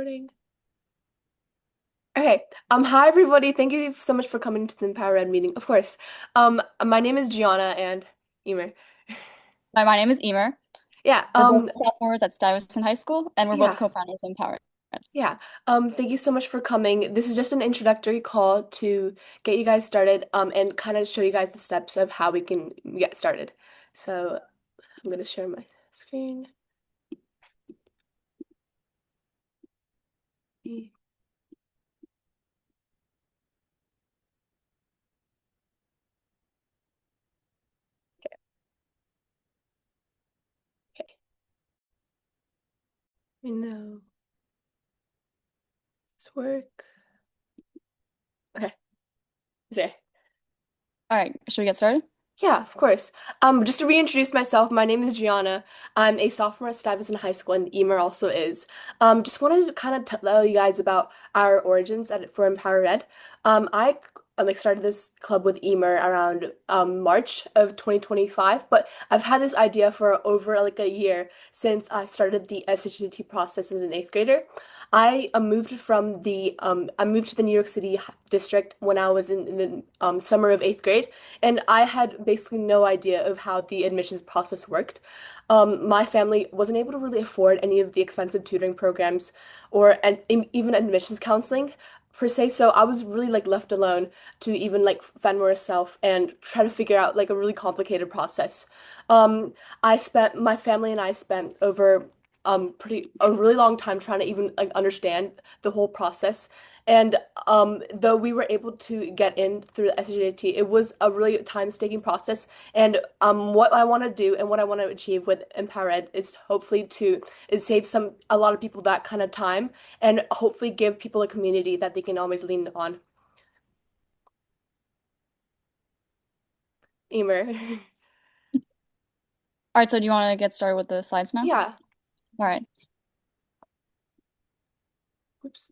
Recording. Okay. Hi everybody. Thank you so much for coming to the Empower Ed meeting. Of course. My name is Gianna and Emer. Hi, my name is Emer. Yeah. We're both sophomores at Stuyvesant High School, and we're both Yeah. co-founders of Empower. Yeah. Thank you so much for coming. This is just an introductory call to get you guys started, and kind of show you guys the steps of how we can get started. So I'm gonna share my screen. Okay. Okay. I know this work. Okay. Okay. All right, should we get started? Yeah, of course. Just to reintroduce myself, my name is Gianna. I'm a sophomore at Stuyvesant High School, and Emer also is. Just wanted to kind of tell you guys about our origins for Empower Ed. I like started this club with Emer around March of 2025, but I've had this idea for over like a year since I started the SHTT process as an eighth grader. I moved to the New York City district when I was in the summer of eighth grade, and I had basically no idea of how the admissions process worked. My family wasn't able to really afford any of the expensive tutoring programs or even admissions counseling per se, so I was really like left alone to even like fend for myself and try to figure out like a really complicated process. My family and I spent over pretty a really long time trying to even like understand the whole process. And though we were able to get in through the SJT, it was a really time-taking process. And what I want to do and what I want to achieve with Empower Ed is hopefully to save a lot of people that kind of time and hopefully give people a community that they can always lean on. Emer. All right, so do you want to get started with the slides now? Yeah. All right. Oops.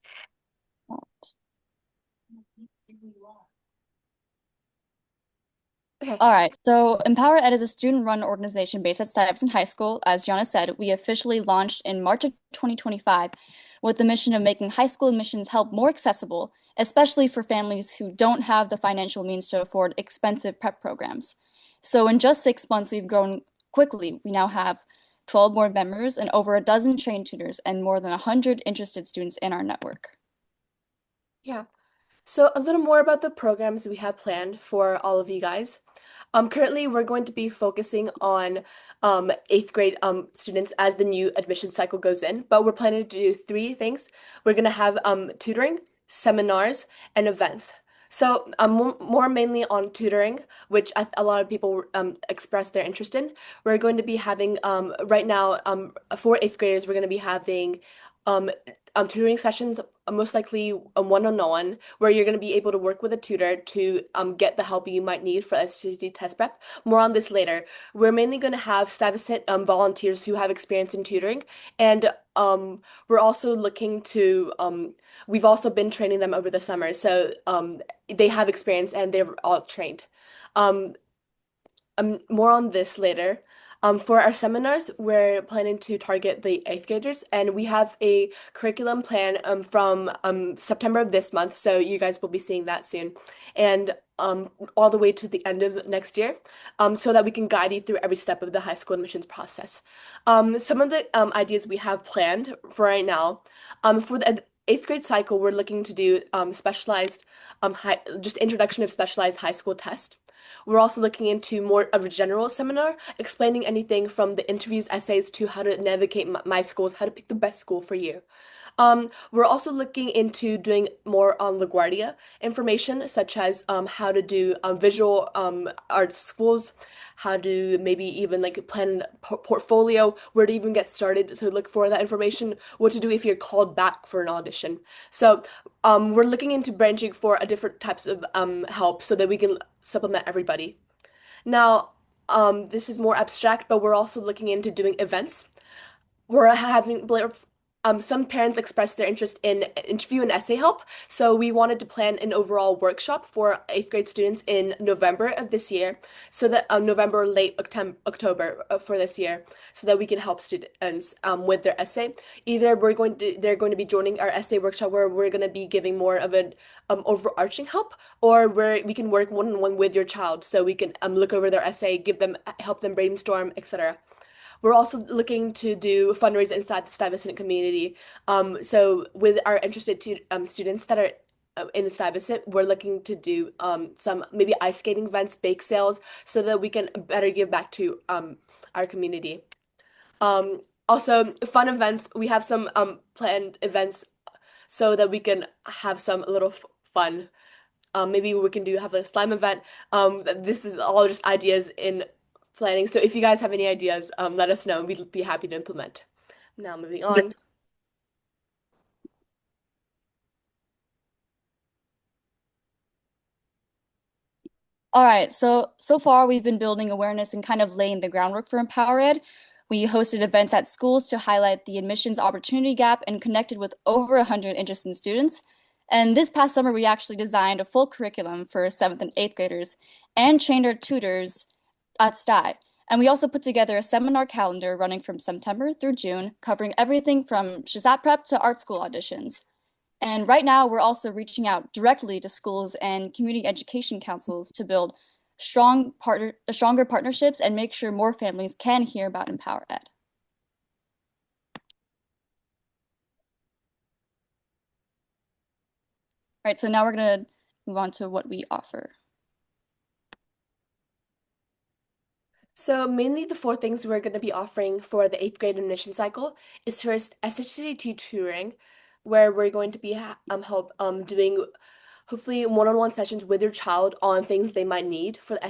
Okay. All right, so Empower Ed is a student-run organization based at Stuyvesant High School. As Gianna said, we officially launched in March of 2025 with the mission of making high school admissions help more accessible, especially for families who don't have the financial means to afford expensive prep programs. So in just 6 months, we've grown quickly. We now have 12 board members and over a dozen trained tutors and more than 100 interested students in our network. Yeah. So a little more about the programs we have planned for all of you guys. Currently, we're going to be focusing on eighth grade students as the new admission cycle goes in, but we're planning to do three things. We're going to have tutoring, seminars, and events. So more mainly on tutoring, which a lot of people express their interest in. We're going to be having right now for eighth graders, we're going to be having um, tutoring sessions, most likely a one-on-one, where you're going to be able to work with a tutor to get the help you might need for SAT test prep. More on this later. We're mainly going to have Stuyvesant volunteers who have experience in tutoring, and we're also looking to we've also been training them over the summer, so they have experience and they're all trained. Um, more on this later. For our seminars, we're planning to target the eighth graders, and we have a curriculum plan from September of this month, so you guys will be seeing that soon, and all the way to the end of next year, so that we can guide you through every step of the high school admissions process. Some of the ideas we have planned for right now, for the eighth grade cycle, we're looking to do specialized, just introduction of specialized high school test. We're also looking into more of a general seminar, explaining anything from the interviews, essays to how to navigate my schools, how to pick the best school for you. We're also looking into doing more on LaGuardia information, such as how to do visual arts schools, how to maybe even like plan a portfolio, where to even get started to look for that information, what to do if you're called back for an audition. So we're looking into branching for a different types of help so that we can supplement everybody. Now, this is more abstract, but we're also looking into doing events. We're having some parents expressed their interest in interview and essay help. So we wanted to plan an overall workshop for eighth grade students in November of this year, so that November, late October for this year, so that we can help students with their essay. Either they're going to be joining our essay workshop where we're going to be giving more of an overarching help, or where we can work one-on-one with your child, so we can look over their essay, help them brainstorm, etc. We're also looking to do fundraisers inside the Stuyvesant community. So with our interested students that are in the Stuyvesant, we're looking to do some maybe ice skating events, bake sales, so that we can better give back to our community. Also, fun events. We have some planned events so that we can have some little fun. Maybe we can have a slime event. This is all just ideas in planning. So if you guys have any ideas, let us know. We'd be happy to implement. Now moving on. All right, so far we've been building awareness and kind of laying the groundwork for Empower Ed. We hosted events at schools to highlight the admissions opportunity gap and connected with over 100 interested students. And this past summer, we actually designed a full curriculum for 7th and 8th graders and trained our tutors at STY. And we also put together a seminar calendar running from September through June, covering everything from Shazat prep to art school auditions. And right now, we're also reaching out directly to schools and community education councils to build stronger partnerships and make sure more families can hear about Empower Ed. All right, so now we're going to move on to what we offer. So mainly the four things we're going to be offering for the eighth grade admission cycle is first SHTT tutoring, where we're going to be doing hopefully one-on-one sessions with your child on things they might need for the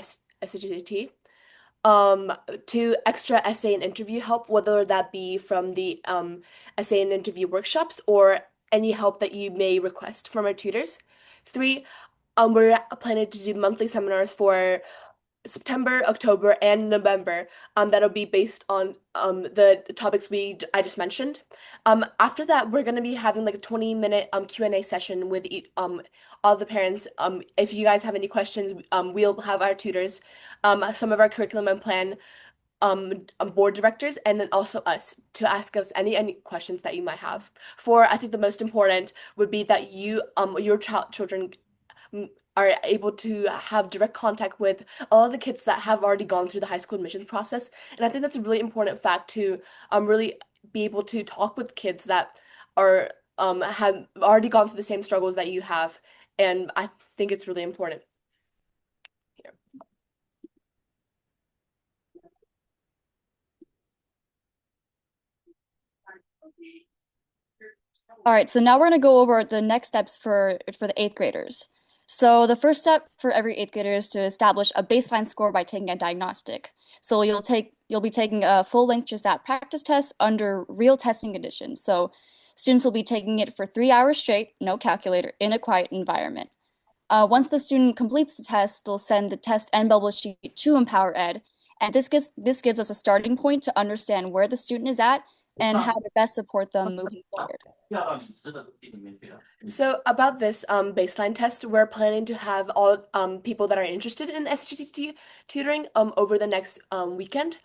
SHTT. To extra essay and interview help, whether that be from the essay and interview workshops or any help that you may request from our tutors. Three, we're planning to do monthly seminars for September, October, and November. That'll be based on the topics I just mentioned. After that, we're gonna be having like a 20-minute Q&A session with all the parents. If you guys have any questions, we'll have our tutors, some of our curriculum and plan board directors, and then also us to ask us any questions that you might have. For I think the most important would be that your children are able to have direct contact with all of the kids that have already gone through the high school admissions process. And I think that's a really important fact to really be able to talk with kids that are have already gone through the same struggles that you have. And I think it's really important here. All right, so now we're going to go over the next steps for the eighth graders. So the first step for every eighth grader is to establish a baseline score by taking a diagnostic. So you'll be taking a full-length GSAT practice test under real testing conditions. So students will be taking it for 3 hours straight, no calculator, in a quiet environment. Once the student completes the test, they'll send the test and bubble sheet to Empower Ed, and this gives us a starting point to understand where the student is at and how to best support them moving forward. So about this baseline test, we're planning to have all people that are interested in SGT tutoring over the next weekend,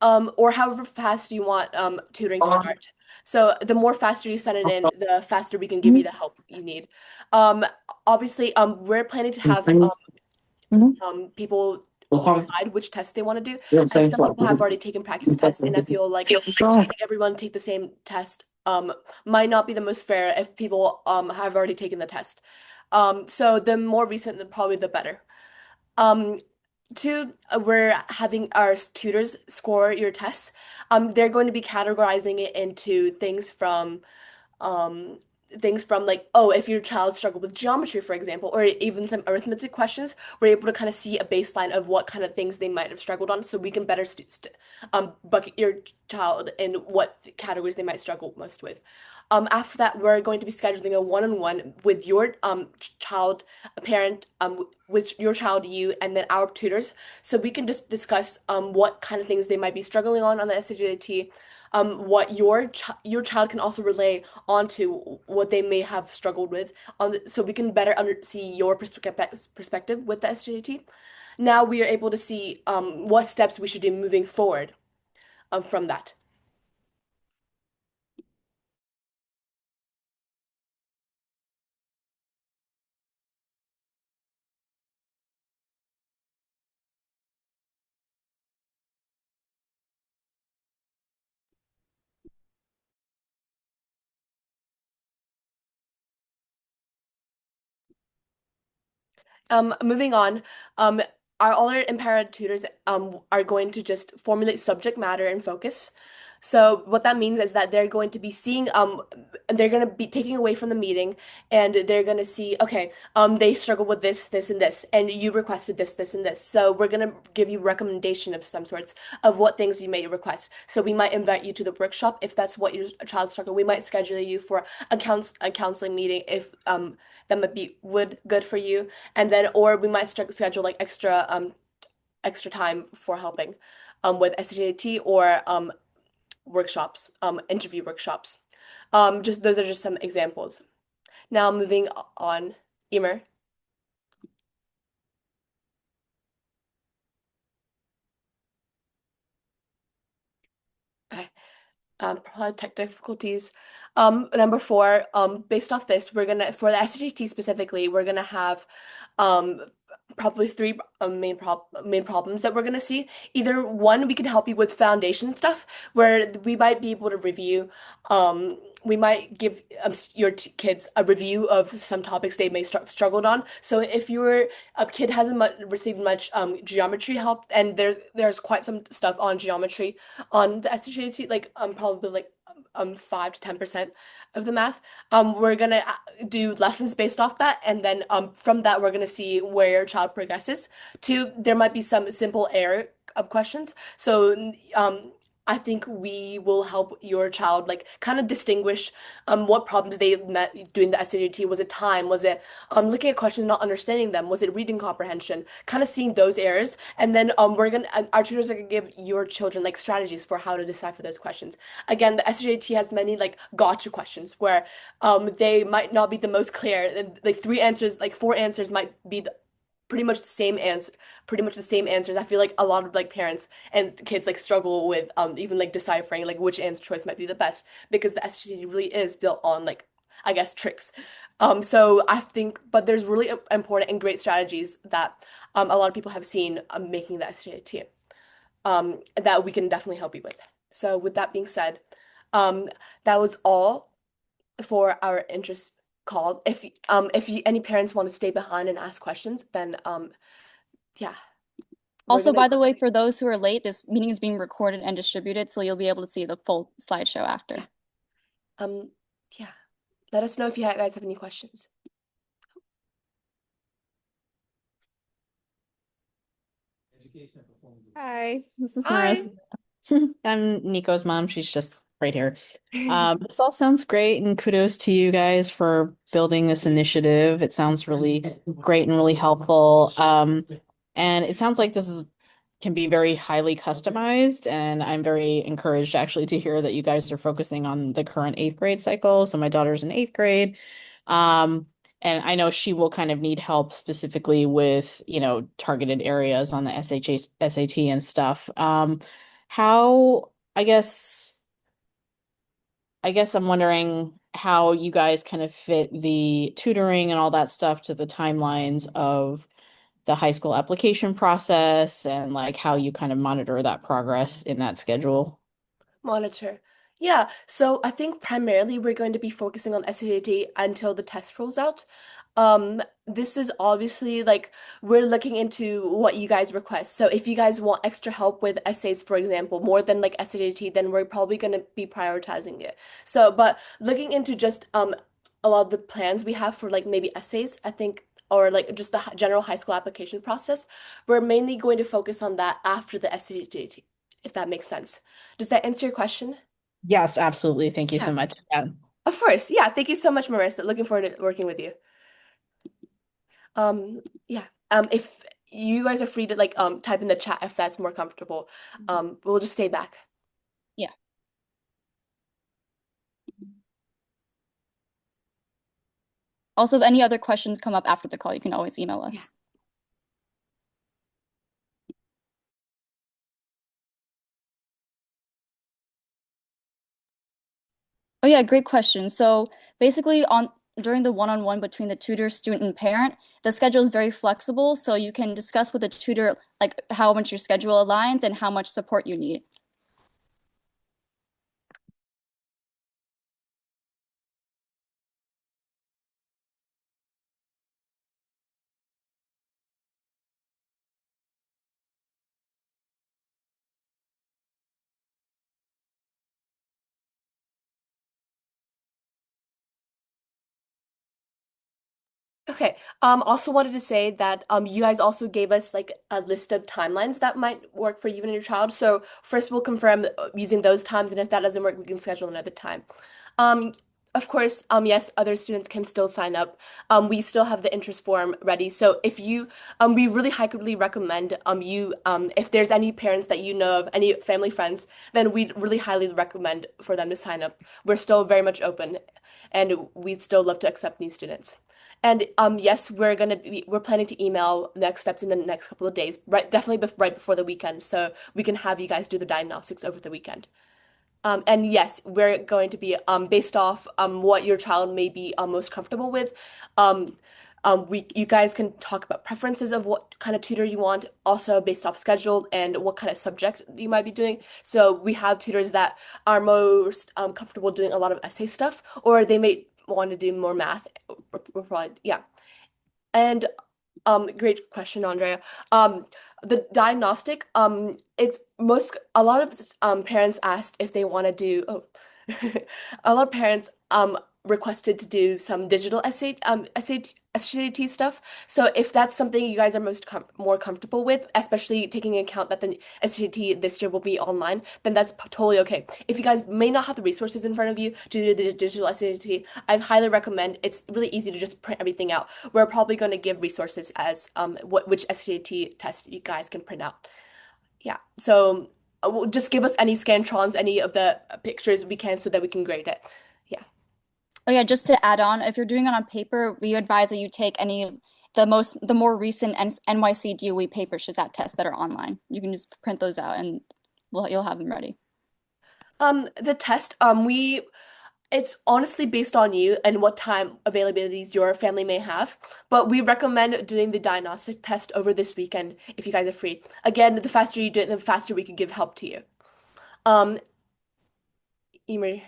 or however fast you want tutoring to start. So the more faster you send it in, the faster we can give you the help you need. Um, Obviously, we're planning to have people decide which test they want to do. As some people have already taken practice tests, and I feel like having everyone take the same test might not be the most fair if people have already taken the test. So the more recent, probably the better. Um, Two, we're having our tutors score your tests. They're going to be categorizing it into um, things from like, oh, if your child struggled with geometry, for example, or even some arithmetic questions, we're able to kind of see a baseline of what kind of things they might have struggled on, so we can better bucket your child in what categories they might struggle most with. After that, we're going to be scheduling a one-on-one with your child, a parent, with your child, you, and then our tutors, so we can just discuss what kind of things they might be struggling on the SAT, what your child can also relay onto what they may have struggled with, so we can better see your perspective with the SAT. Now we are able to see what steps we should do moving forward from that. Moving on, our other empowered tutors are going to just formulate subject matter and focus. So what that means is that they're going to be seeing they're going to be taking away from the meeting, and they're going to see, okay, they struggle with this, this, and this, and you requested this, this, and this. So we're going to give you recommendation of some sorts of what things you may request. So we might invite you to the workshop if that's what your child struggle. We might schedule you for a counseling meeting if that might be would good for you, and then or we might schedule like extra time for helping with SAT or workshops, interview workshops. Just those are just some examples. Now moving on, Emer. Okay. Probably tech difficulties. Number four, based off this, we're gonna for the SAT specifically, we're gonna have um probably three main problems that we're gonna see. Either one, we can help you with foundation stuff, where we might be able to review. We might give your kids a review of some topics they may struggled on. So if your a kid hasn't received much geometry help, and there's quite some stuff on geometry on the SAT, like probably like 5 to 10% of the math. We're gonna do lessons based off that, and then from that we're gonna see where your child progresses. Two, there might be some simple error of questions. So I think we will help your child like kind of distinguish what problems they met doing the SAT. Was it time? Was it looking at questions and not understanding them? Was it reading comprehension? Kind of seeing those errors, and then our tutors are gonna give your children like strategies for how to decipher those questions. Again, the SAT has many like gotcha questions where they might not be the most clear. And, like three answers, like four answers might be pretty much the same answer, pretty much the same answers. I feel like a lot of like parents and kids like struggle with even like deciphering like which answer choice might be the best, because the SAT really is built on like, I guess, tricks. So I think, but there's really important and great strategies that a lot of people have seen making the SAT that we can definitely help you with. So with that being said, um, that was all for our interest call. If any parents want to stay behind and ask questions, then yeah, we're Also, gonna by the way, for those who are late, this meeting is being recorded and distributed, so you'll be able to see the full slideshow after. um yeah. Let us know if you guys have any questions. Hi, this is Hi. Marissa. I'm Nico's mom. She's just right here. This all sounds great, and kudos to you guys for building this initiative. It sounds really great and really helpful. And it sounds like this is can be very highly customized, and I'm very encouraged actually to hear that you guys are focusing on the current eighth grade cycle. So my daughter's in eighth grade. Um, and I know she will kind of need help specifically with, targeted areas on the SAT and stuff. How, I guess I'm wondering how you guys kind of fit the tutoring and all that stuff to the timelines of the high school application process, and like how you kind of monitor that progress in that schedule. Monitor. Yeah, so I think primarily we're going to be focusing on SAT until the test rolls out. This is obviously like we're looking into what you guys request. So if you guys want extra help with essays, for example, more than like SAT, then we're probably going to be prioritizing it. So, but looking into just a lot of the plans we have for like maybe essays, I think, or like just the general high school application process, we're mainly going to focus on that after the SAT, if that makes sense. Does that answer your question? Yes, absolutely. Thank you so Yeah, much. Yeah. of course. Yeah, thank you so much, Marissa. Looking forward to working with you. Yeah. If you guys are free to like type in the chat if that's more comfortable. We'll just stay back. Yeah. Also, if any other questions come up after the call, you can always email Yeah. us. Oh yeah, great question. So basically on during the one-on-one between the tutor, student, and parent, the schedule is very flexible, so you can discuss with the tutor like how much your schedule aligns and how much support you need. Okay. Also wanted to say that you guys also gave us like a list of timelines that might work for you and your child. So first we'll confirm using those times, and if that doesn't work, we can schedule another time. Um, of course, yes, other students can still sign up. We still have the interest form ready. So if you, we really highly recommend if there's any parents that you know of, any family friends, then we'd really highly recommend for them to sign up. We're still very much open, and we'd still love to accept new students. And yes, we're planning to email next steps in the next couple of days, right? Definitely right before the weekend, so we can have you guys do the diagnostics over the weekend. And yes, we're going to be based off what your child may be most comfortable with. Um, we you guys can talk about preferences of what kind of tutor you want, also based off schedule and what kind of subject you might be doing. So we have tutors that are most comfortable doing a lot of essay stuff, or they may want to do more math. Yeah. And great question, Andrea. The diagnostic, it's most a lot of parents asked if they want to do a lot of parents requested to do some digital SAT stuff. So if that's something you guys are more comfortable with, especially taking into account that the SAT this year will be online, then that's totally okay. If you guys may not have the resources in front of you to do the digital SAT, I highly recommend. It's really easy to just print everything out. We're probably going to give resources as which SAT test you guys can print out. Yeah. So just give us any scantrons, any of the pictures we can so that we can grade it. Yeah. Oh yeah, just to add on, if you're doing it on paper, we advise that you take any the more recent NYC DOE paper Shazat tests that are online. You can just print those out and you'll have them ready. The test, it's honestly based on you and what time availabilities your family may have, but we recommend doing the diagnostic test over this weekend if you guys are free. Again, the faster you do it, the faster we can give help to you. Um, Emer.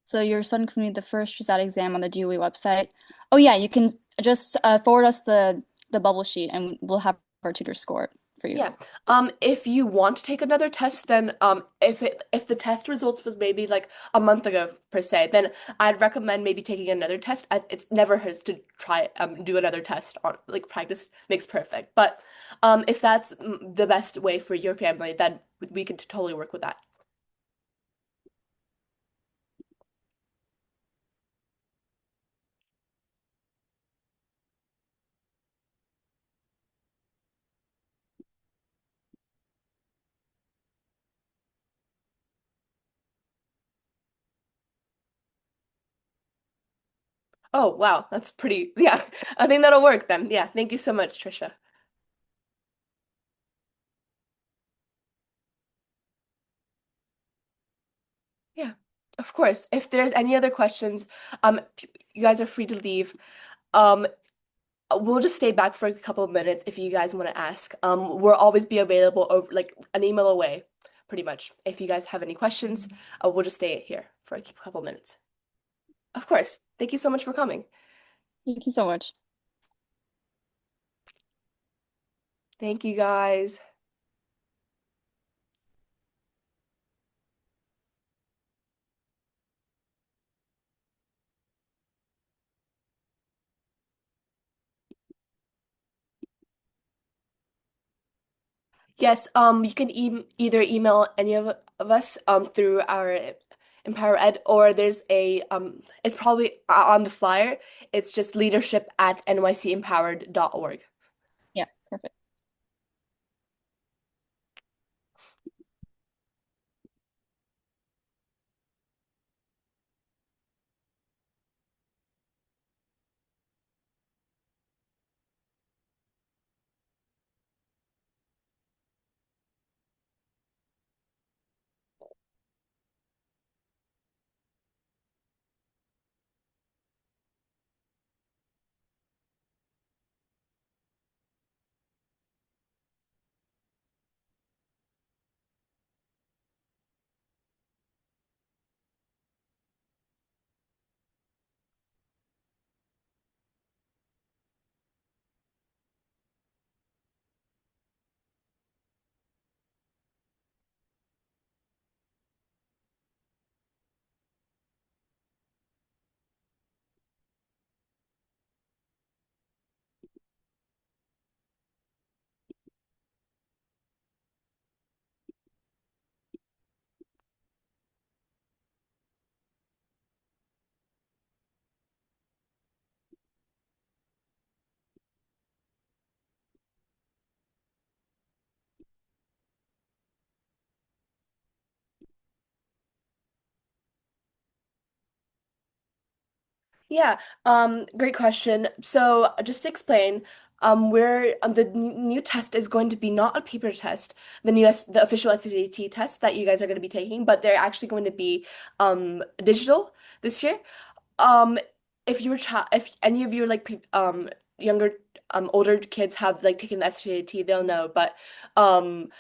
So your son can read the first Shazat exam on the DOE website. Oh yeah, you can just forward us the bubble sheet and we'll have our tutor score it for you. Yeah. If you want to take another test, then if the test results was maybe like a month ago per se, then I'd recommend maybe taking another test. It's never hurts to try do another test on like practice makes perfect. But if that's the best way for your family, then we can totally work with that. Oh, wow, that's pretty. Yeah, I think that'll work then. Yeah, thank you so much, Trisha. Yeah, of course. If there's any other questions, you guys are free to leave. Um, we'll just stay back for a couple of minutes if you guys want to ask. We'll always be available over like an email away, pretty much. If you guys have any questions, we'll just stay here for a couple of minutes. Of course. Thank you so much for coming. Thank you so much. Thank you guys. Yes, you can either email any of us through our Empower Ed, or there's a it's probably on the flyer. It's just leadership at nycempowered.org. Yeah, perfect. Yeah, great question. So just to explain, the new test is going to be not a paper test, the official SAT test that you guys are going to be taking, but they're actually going to be digital this year. Um, if any of your like younger older kids have like taken the SAT, they'll know. But um,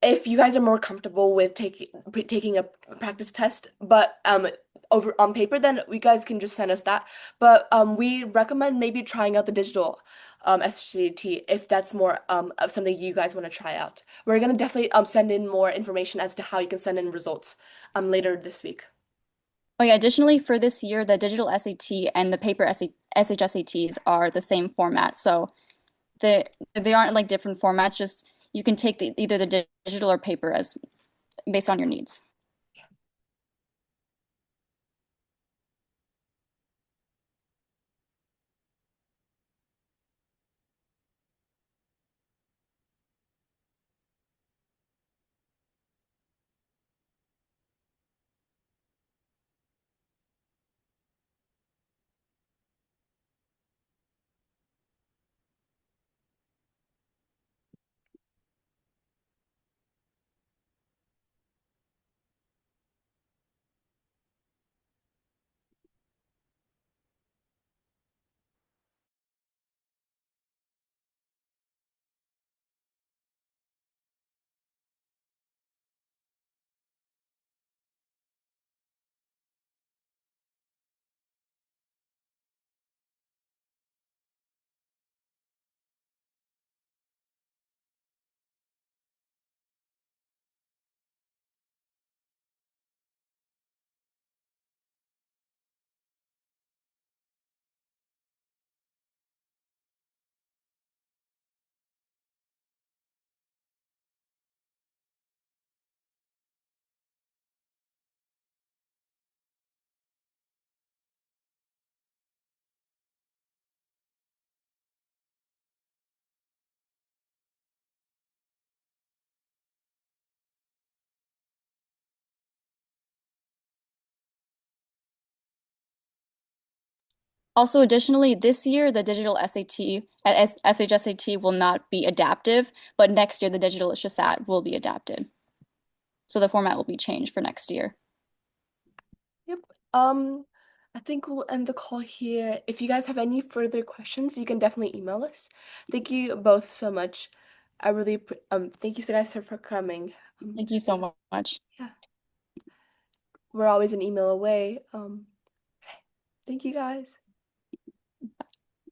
if you guys are more comfortable with taking a practice test, but over on paper, then you guys can just send us that. But we recommend maybe trying out the digital SAT if that's more of something you guys want to try out. We're gonna definitely send in more information as to how you can send in results later this week. Oh yeah, additionally for this year, the digital SAT and the paper SHSATs are the same format. So they aren't like different formats, just you can take either the digital or paper as based on your needs. Also, additionally, this year the digital SAT SHSAT will not be adaptive, but next year the digital SHSAT will be adapted. So the format will be changed for next year. Yep. Um, I think we'll end the call here. If you guys have any further questions, you can definitely email us. Thank you both so much. Thank you so guys for coming. Thank you so much. Yeah, we're always an email away. Thank you guys.